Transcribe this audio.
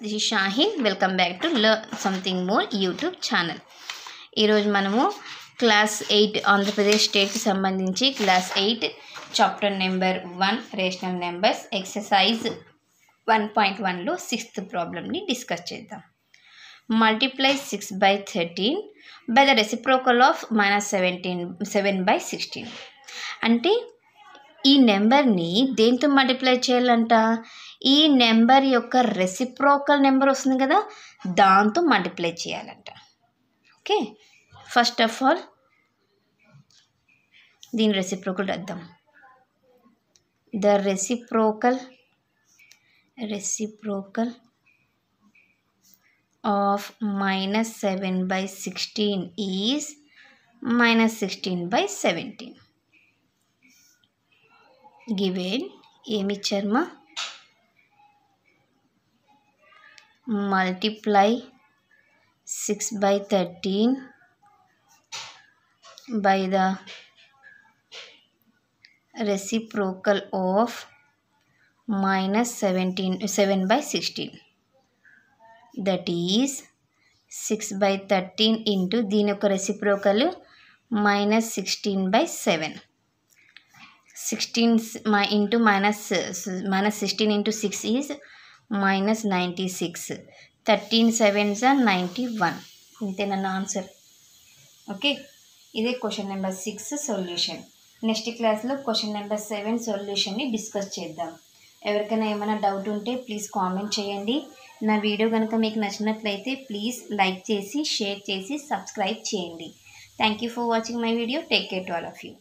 This is Shaheen. Welcome back to Learn Something More YouTube channel. ఈరోజు మనము class 8 Andhra Pradesh స్టేట్కి సంబంధించి class 8 chapter number 1 rational numbers exercise 1.1లో 6th ప్రాబ్లమ్ని discuss చేద్దాం. Multiply 6/13 by the reciprocal of -7/16. అంటే ఈ నెంబర్ని దేంతో మల్టిప్లై చేయాలంట? ఈ నెంబర్ యొక్క రెసిప్రోకల్ నెంబర్ వస్తుంది కదా, దాంతో మల్టిప్లై చేయాలంట. ఓకే, ఫస్ట్ ఆఫ్ ఆల్ దీని రెసిప్రోకల్ రాద్దాం. The reciprocal of -7/16 is -16/17. Given ఏమి ఇచ్చారమ్మా? Multiply 6/13 by the reciprocal of -7/16. That is 6/13 into దీని యొక్క reciprocal -16/7. 16 into -16 into 6 is -96. 13 7s are 91. ఇంతేనా ఆన్సర్? ఓకే, ఇదే క్వశ్చన్ నెంబర్ 6 సొల్యూషన్. నెక్స్ట్ క్లాస్లో క్వశ్చన్ నెంబర్ 7 సొల్యూషన్ని డిస్కస్ చేద్దాం. ఎవరికైనా ఏమైనా డౌట్ ఉంటే ప్లీజ్ కామెంట్ చేయండి. నా వీడియో కనుక మీకు నచ్చినట్లయితే ప్లీజ్ లైక్ చేసి, షేర్ చేసి, సబ్స్క్రైబ్ చేయండి. Thank you for watching my video. Take care to all of you.